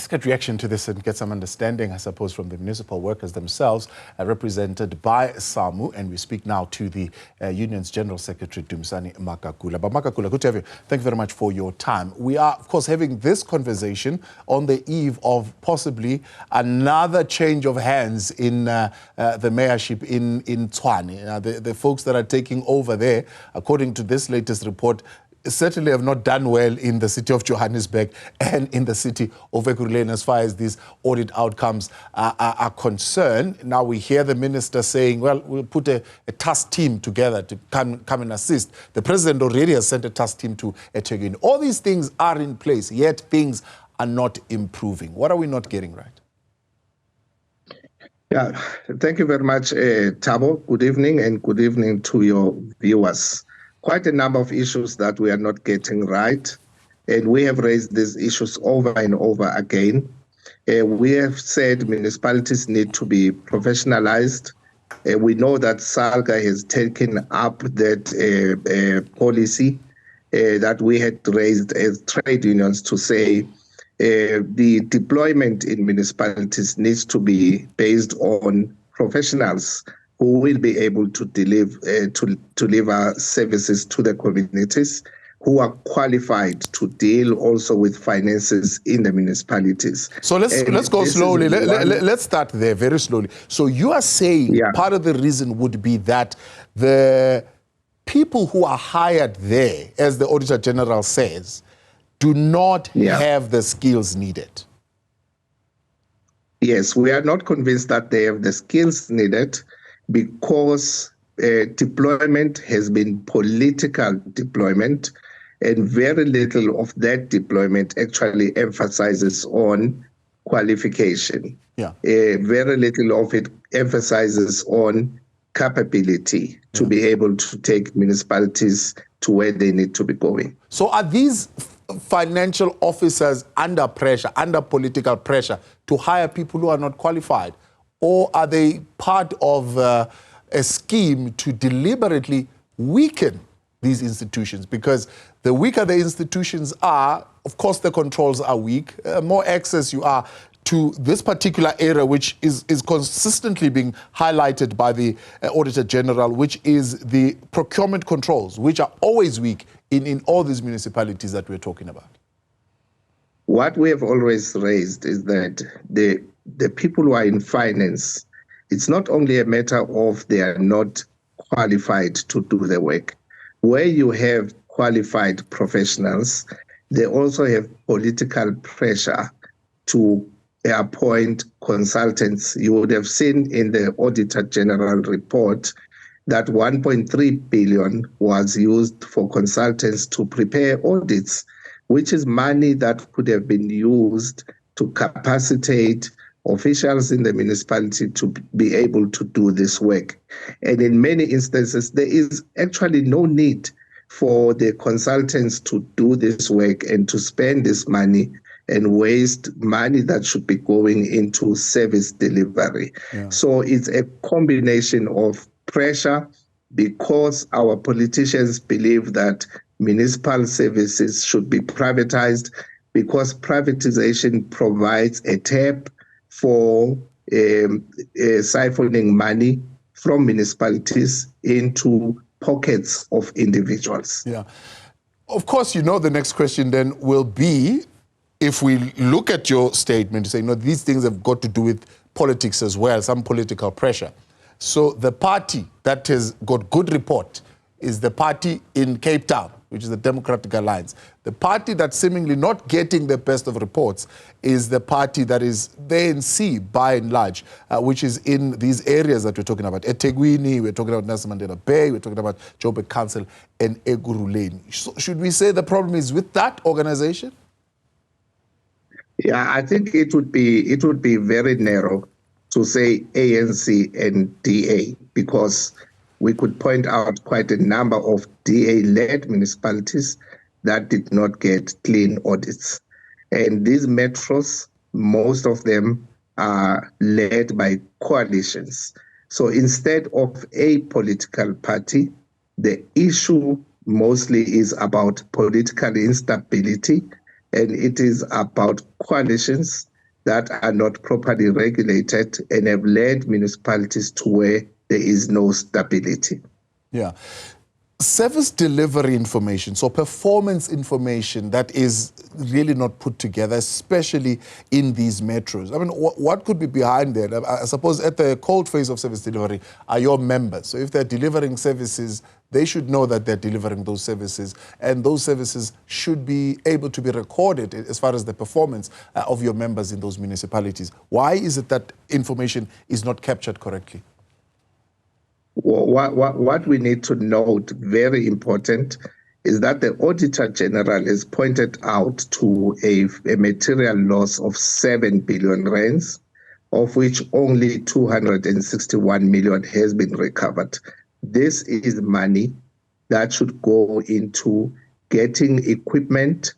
Let's get reaction to this and get some understanding, I suppose, from the municipal workers themselves, represented by SAMU. And we speak now to the union's General Secretary, Dumisane Magagula. But Magagula, good to have you. Thank you very much for your time. We are, of course, having this conversation on the eve of possibly another change of hands in the mayorship in Tshwane. The folks that are taking over there, according to this latest report, certainly have not done well in the city of Johannesburg and in the city of Ekurhuleni as far as these audit outcomes are concerned. Now we hear the minister saying, well, we'll put a task team together to come and assist. The president already has sent a task team to eThekwini. All these things are in place, yet things are not improving. What are we not getting right? Yeah, thank you very much, Thabo. Good evening, and good evening to your viewers. Quite a number of issues that we are not getting right, and we have raised these issues over and over again. We have said municipalities need to be professionalized. We know that SALGA has taken up that policy that we had raised as trade unions to say the deployment in municipalities needs to be based on professionals who will be able to deliver services to the communities, who are qualified to deal also with finances in the municipalities. So let's go slowly. Let's start there very slowly. So you are saying part of the reason would be that the people who are hired there, as the Auditor General says, do not have the skills needed. Yes, we are not convinced that they have the skills needed, because deployment has been political deployment, and very little of that deployment actually emphasizes on qualification. Very little of it emphasizes on capability to be able to take municipalities to where they need to be going. So are these financial officers under pressure, under political pressure, to hire people who are not qualified? Or are they part of a scheme to deliberately weaken these institutions? Because the weaker the institutions are, of course the controls are weak, more access you are to this particular area, which is consistently being highlighted by the Auditor General, which is the procurement controls, which are always weak in all these municipalities that we're talking about. What we have always raised is that the people who are in finance, it's not only a matter of they are not qualified to do the work. Where you have qualified professionals, they also have political pressure to appoint consultants. You would have seen in the Auditor General report that 1.3 billion was used for consultants to prepare audits, which is money that could have been used to capacitate officials in the municipality to be able to do this work. And in many instances, there is actually no need for the consultants to do this work and to spend this money and waste money that should be going into service delivery. So it's a combination of pressure, because our politicians believe that municipal services should be privatized, because privatization provides a tap for siphoning money from municipalities into pockets of individuals. Of course, you know, the next question then will be, if we look at your statement, you say, no, these things have got to do with politics as well, some political pressure. So the party that has got good report is the party in Cape Town, which is the Democratic Alliance. The party that's seemingly not getting the best of reports is the party that is the ANC, by and large, which is in these areas that we're talking about. eThekwini, we're talking about Nelson Mandela Bay, we're talking about Joburg Council, and Ekurhuleni. So should we say the problem is with that organization? Yeah, I think it would be very narrow to say ANC and DA, because we could point out quite a number of DA-led municipalities that did not get clean audits. And these metros, most of them are led by coalitions. So instead of a political party, the issue mostly is about political instability, and it is about coalitions that are not properly regulated and have led municipalities to where there is no stability. Yeah. Service delivery information, so performance information that is really not put together, especially in these metros. I mean, what could be behind that? I suppose at the cold phase of service delivery are your members. So if they're delivering services, they should know that they're delivering those services, and those services should be able to be recorded as far as the performance of your members in those municipalities. Why is it that information is not captured correctly? What we need to note, very important, is that the Auditor General has pointed out to a material loss of 7 billion rands, of which only 261 million has been recovered. This is money that should go into getting equipment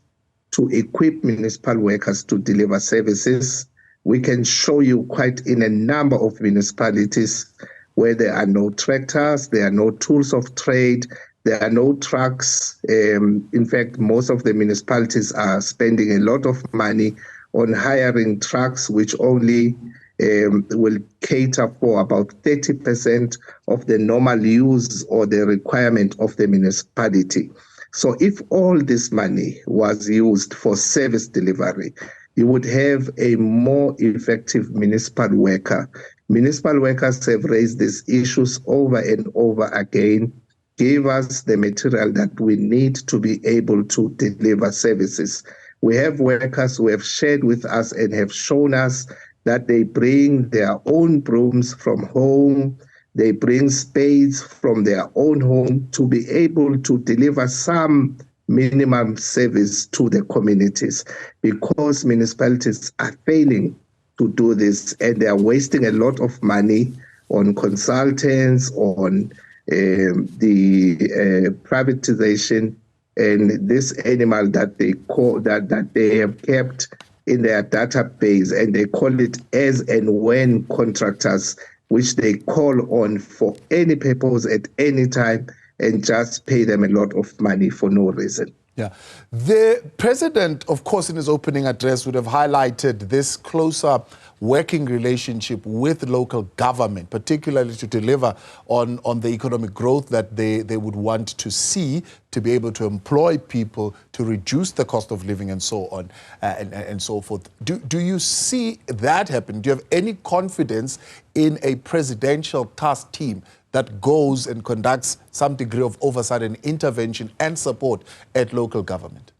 to equip municipal workers to deliver services. We can show you quite in a number of municipalities where there are no tractors, there are no tools of trade, there are no trucks. In fact, most of the municipalities are spending a lot of money on hiring trucks, which only will cater for about 30% of the normal use or the requirement of the municipality. So if all this money was used for service delivery, you would have a more effective municipal worker. Municipal workers have raised these issues over and over again, gave us the material that we need to be able to deliver services. We have workers who have shared with us and have shown us that they bring their own brooms from home, they bring spades from their own home to be able to deliver some minimum service to the communities, because municipalities are failing to do this, and they are wasting a lot of money on consultants, on the privatization, and this animal that they call that they have kept in their database, and they call it as and when contractors, which they call on for any purpose at any time and just pay them a lot of money for no reason. Yeah. The president, of course, in his opening address would have highlighted this closer working relationship with local government, particularly to deliver on the economic growth that they would want to see, to be able to employ people, to reduce the cost of living and so on and so forth. Do you see that happen? Do you have any confidence in a presidential task team that goes and conducts some degree of oversight and intervention and support at local government?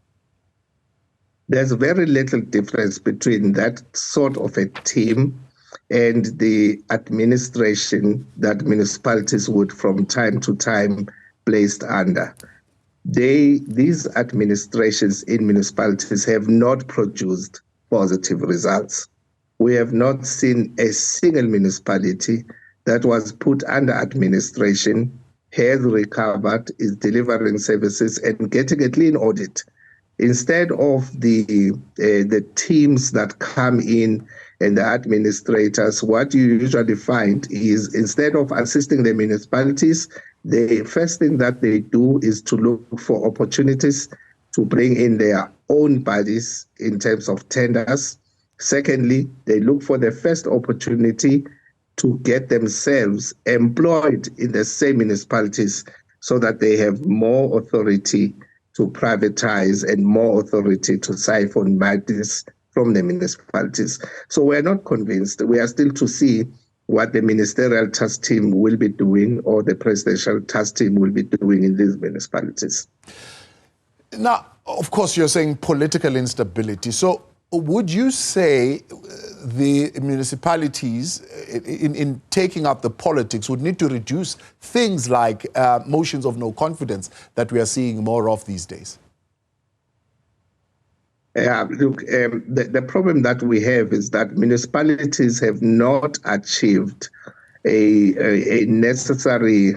There's very little difference between that sort of a team and the administration that municipalities would from time to time placed under. These administrations in municipalities have not produced positive results. We have not seen a single municipality that was put under administration, has recovered, is delivering services and getting a clean audit. Instead of the teams that come in and the administrators, what you usually find is instead of assisting the municipalities, the first thing that they do is to look for opportunities to bring in their own bodies in terms of tenders. Secondly, they look for the first opportunity to get themselves employed in the same municipalities so that they have more authority to privatize and more authority to siphon monies from the municipalities. So we're not convinced. We are still to see what the ministerial task team will be doing or the presidential task team will be doing in these municipalities. Now, of course, you're saying political instability. So would you say the municipalities, in taking up the politics, would need to reduce things like motions of no confidence that we are seeing more of these days? Yeah, look, the problem that we have is that municipalities have not achieved a necessary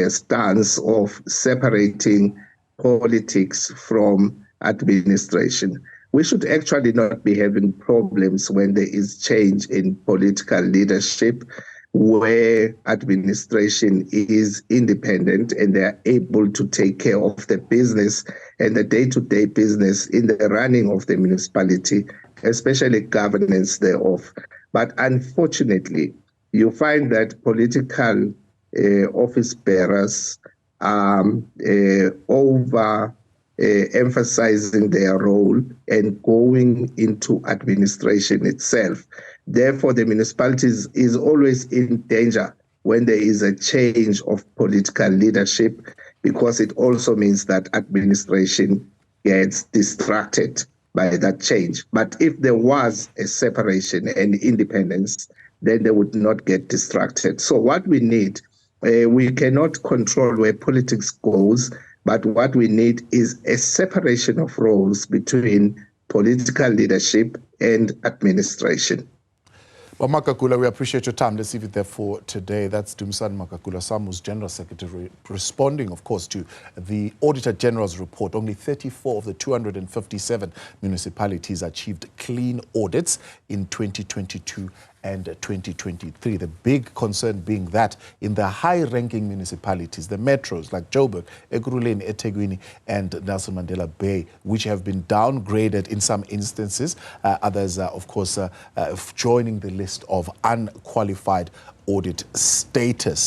stance of separating politics from administration. We should actually not be having problems when there is change in political leadership, where administration is independent and they are able to take care of the business and the day-to-day business in the running of the municipality especially governance thereof. But unfortunately, you find that political office bearers over emphasizing their role and going into administration itself. Therefore, the municipalities is always in danger when there is a change of political leadership, because it also means that administration gets distracted by that change. But if there was a separation and independence, then they would not get distracted. So what we need, we cannot control where politics goes, but what we need is a separation of roles between political leadership and administration. Well, Magagula, we appreciate your time. Let's leave it there for today. That's Dumisane Magagula, SAMU's General Secretary, responding, of course, to the Auditor General's report. Only 34 of the 257 municipalities achieved clean audits in 2022 and 2023. The big concern being that in the high-ranking municipalities, the metros like Joburg, Ekurhuleni, eThekwini, and Nelson Mandela Bay, which have been downgraded in some instances, others, of course, joining the list of unqualified audit status.